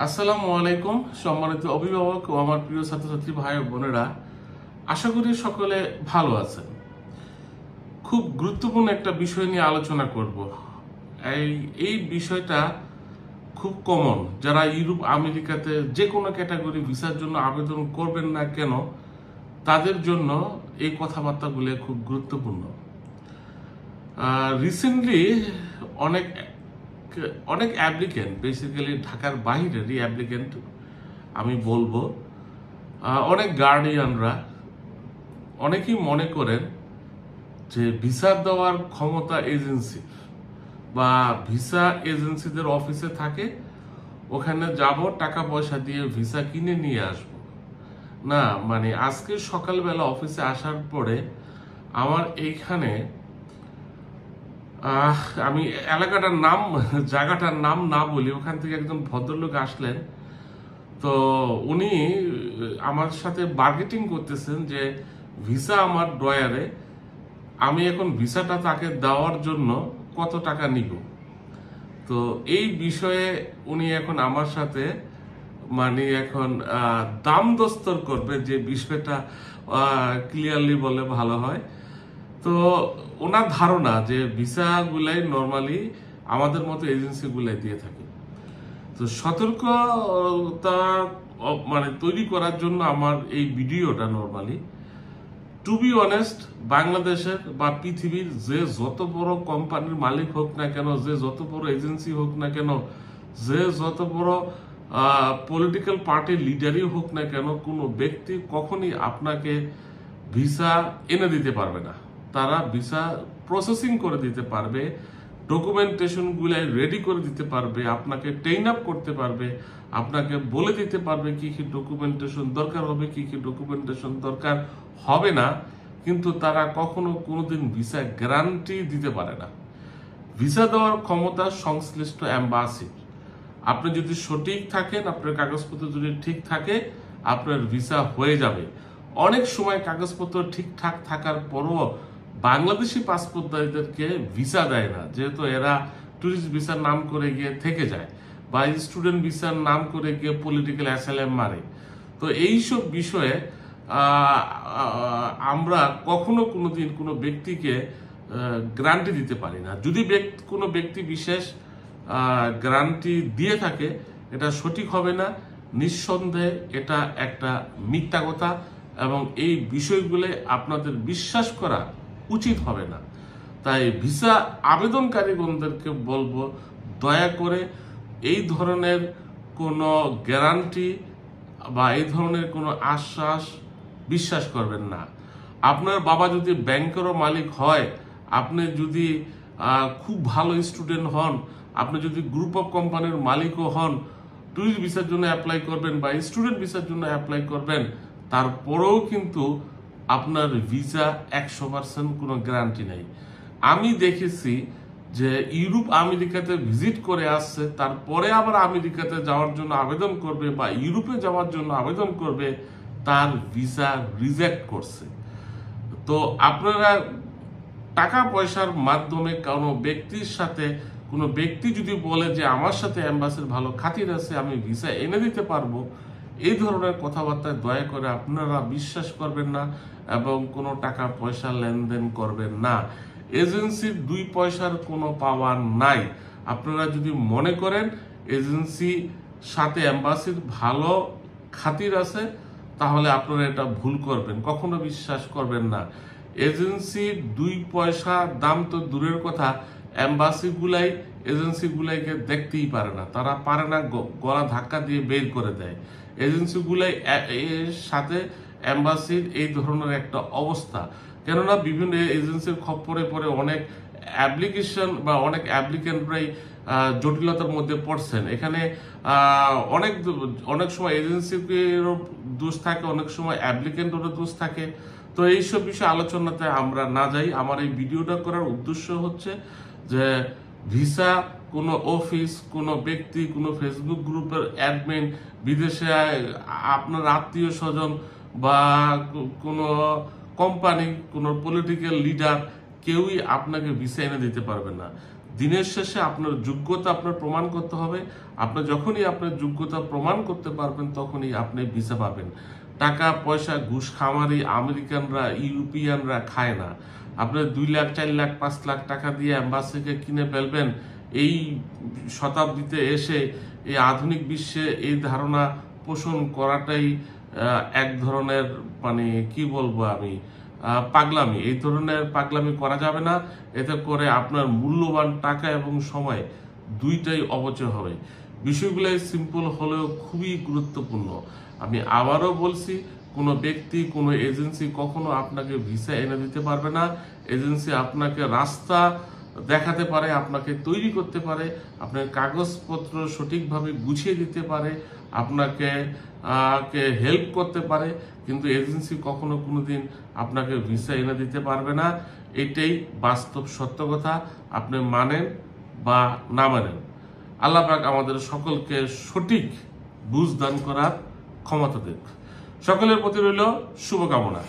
আসসালামু আলাইকুম সম্মানিত অভিভাবক ও আমার প্রিয় ছাত্রছাত্রী ভাই ও বোনেরা, আশা করি সকলে ভালো আছেন। খুব গুরুত্বপূর্ণ একটা বিষয় নিয়ে আলোচনা করব। এই বিষয়টা খুব কমন। যারা ইউরোপ আমেরিকাতে যে কোনো ক্যাটাগরি ভিসার জন্য আবেদন করবেন না কেন, তাদের জন্য এই কথাবার্তাগুলো খুব গুরুত্বপূর্ণ। রিসেন্টলি অনেক অনেক অ্যাপ্লিকেন্ট, বেসিক্যালি ঢাকার বাইরেরই অ্যাপ্লিকেন্ট আমি বলবো, অনেক গার্ডিয়ানরা অনেকেই মনে করেন যে ভিসা দেওয়ার ক্ষমতা এজেন্সি বা ভিসা এজেন্সিদের অফিসে থাকে, ওখানে যাব, টাকা পয়সা দিয়ে ভিসা কিনে নিয়ে আসব। না, মানে আজকে সকালবেলা অফিসে আসার পরে আমার এইখানে আমি জায়গাটার নাম না বলি, ওখান থেকে একজন ভদ্রলোক আসলেন। তো উনি আমার সাথে বার্গেটিং করতেছেন যে ভিসা আমার ড্রয়ারে, আমি এখন ভিসাটা তাকে দেওয়ার জন্য কত টাকা নিব। তো এই বিষয়ে উনি এখন আমার সাথে এখন দাম দস্তর করবে, যে বিষয়টা ক্লিয়ারলি বলে ভালো হয়। তো ওনার ধারণা যে ভিসাগুলাই নর্মালি আমাদের মতো এজেন্সিগুলাই দিয়ে থাকে। তো সতর্কতা তৈরি করার জন্য আমার এই ভিডিওটা নর্মালি, টু বি অনেস্ট, বাংলাদেশের বা পৃথিবীর যে যত বড় কোম্পানির মালিক হোক না কেন, যে যত বড় এজেন্সি হোক না কেন, যে যত বড় পলিটিক্যাল পার্টির লিডারই হোক না কেন, কোনো ব্যক্তি কখনই আপনাকে ভিসা এনে দিতে পারবে না। তারা ভিসা প্রসেসিং করে দিতে পারবে, ডকুমেন্টেশনগুলো রেডি করে দিতে পারবে, আপনাকে ট্রেন আপ করতে পারবে, আপনাকে বলে দিতে পারবে কি কি ডকুমেন্টেশন দরকার হবে, কি কি ডকুমেন্টেশন দরকার হবে না। কিন্তু তারা কখনো কোনোদিন ভিসা গ্যারান্টি দিতে পারে না। ভিসা দেওয়ার ক্ষমতা সংশ্লিষ্ট অ্যাম্বাসির। আপনি যদি সঠিক থাকেন, আপনার কাগজপত্র যদি ঠিক থাকে, আপনার ভিসা হয়ে যাবে। অনেক সময় কাগজপত্র ঠিকঠাক থাকার পরও বাংলাদেশি পাসপোর্টধারীদেরকে ভিসা দেয় না, যেহেতু এরা ট্যুরিস্ট ভিসার নাম করে গিয়ে থেকে যায় বা স্টুডেন্ট ভিসার নাম করে গিয়ে পলিটিক্যাল অ্যাসাইলাম মারে। তো এইসব বিষয়ে আমরা কখনো কোনোদিন কোনো ব্যক্তিকে গ্যারান্টি দিতে পারি না। যদি কোনো ব্যক্তি বিশেষ গ্যারান্টি দিয়ে থাকে, এটা সঠিক হবে না, নিঃসন্দেহে এটা একটা মিথ্যা কথা, এবং এই বিষয়গুলো আপনাদের বিশ্বাস করা উচিত হবে না। তাই ভিসা আবেদনকারীগণদেরকে বলবো, দয়া করে এই ধরনের কোনো গ্যারান্টি বা এই ধরনের কোনো আশ্বাস বিশ্বাস করবেন না। আপনার বাবা যদি ব্যাংকেরও মালিক হয়, আপনি যদি খুব ভালো স্টুডেন্ট হন, আপনি যদি গ্রুপ অফ কোম্পানির মালিকও হন, ট্যুরিস্ট ভিসার জন্য অ্যাপ্লাই করবেন বা স্টুডেন্ট ভিসার জন্য অ্যাপ্লাই করবেন, তারপরেও কিন্তু আপনার ভিসা 100% কোনো গ্যারান্টি নেই। আমি দেখেছি যে ইউরোপ আমেরিকাতে ভিজিট করে আসছে, তারপরে আবার আমেরিকাতে যাওয়ার জন্য আবেদন করবে বা ইউরোপে যাওয়ার জন্য আবেদন করবে, তার ভিসা রিজেক্ট করছে। তো আপনারা টাকা পয়সার মাধ্যমে কোনো ব্যক্তি যদি বলে যে আমার সাথে এম্বাসির ভালো খাতির আছে, আমি ভিসা এনে দিতে পারবো, এই ধরনের কথাবার্তায় দয়া করে আপনারা বিশ্বাস করবেন না এবং কোনো টাকা পয়সা লেনদেন করবেন না। এজেন্সির 2 পয়সার কোনো পাওয়ার নাই। আপনারা যদি মনে করেন এজেন্সি সাথে এম্বাসির ভালো খাতির আছে, তাহলে আপনারা এটা ভুল করবেন, কখনো বিশ্বাস করবেন না। এজেন্সির 2 পয়সা দাম তো দূরের কথা, এজেন্সিগুলাইকে দেখতেই পারে না, তারা পারে না, গলা ধাক্কা দিয়ে বের করে দেয়। এজেন্সিগুলাই এর সাথে এম্বাসির এই ধরনের একটা অবস্থা। কেননা বিভিন্ন এজেন্সির খপ্পরে পরে অনেক অ্যাপ্লিকেশন বা অনেক অ্যাপ্লিকেন্টরাই জটিলতার মধ্যে পড়ছেন। এখানে অনেক সময় এজেন্সিরও দোষ থাকে, অনেক সময় অ্যাপ্লিকেন্টেরও দোষ থাকে। তো এইসব বিষয়ে আলোচনাতে আমরা না যাই। আমার এই ভিডিওটা করার উদ্দেশ্য হচ্ছে যে ভিসা কোনো অফিস, কোনো ব্যক্তি, কোনো ফেসবুক গ্রুপের অ্যাডমিন, বিদেশে আপনার আত্মীয় স্বজন বা কোনো কোম্পানি, কোনো পলিটিক্যাল লিডার, কেউই আপনাকে ভিসা এনে দিতে পারবে না। দিনের শেষে আপনার যোগ্যতা আপনার প্রমাণ করতে হবে। আপনি যখনই আপনার যোগ্যতা প্রমাণ করতে পারবেন তখনই আপনি ভিসা পাবেন। টাকা পয়সা ঘুষ খামারি আমেরিকানরা ইউরোপিয়ানরা খায় না। আপনার 2 লাখ 4 লাখ 5 লাখ টাকা দিয়ে অ্যাম্বাসিকে কিনে ফেলবেন। এই শতাব্দীতে এসে এই আধুনিক বিশ্বে এই ধারণা পোষণ করাটাই এক ধরনের মানে কি বলবো আমি পাগলামি। এই ধরনের পাগলামি করা যাবে না। এতে করে আপনার মূল্যবান টাকা এবং সময় দুইটাই অপচয় হবে। বিষয়গুলো সিম্পল হলেও খুবই গুরুত্বপূর্ণ। আমি আবারও বলছি, কোনো ব্যক্তি কোনো এজেন্সি কখনো আপনাকে ভিসা এনে দিতে পারবে না। এজেন্সি আপনাকে রাস্তা দেখাতে পারে, আপনাকে তৈরি করতে পারে, আপনার কাগজপত্র সঠিকভাবে গুছিয়ে দিতে পারে, আপনাকে হেল্প করতে পারে, কিন্তু এজেন্সি কখনো কোনোদিন আপনাকে ভিসা এনে দিতে পারবে না। এটাই বাস্তব সত্য কথা। আপনি মানেন বা না মানেন, আল্লাহ পাক আমাদের সকলকে সঠিক বুঝ দান করার ক্ষমতা দেখ। সকলের প্রতি রইল শুভকামনা।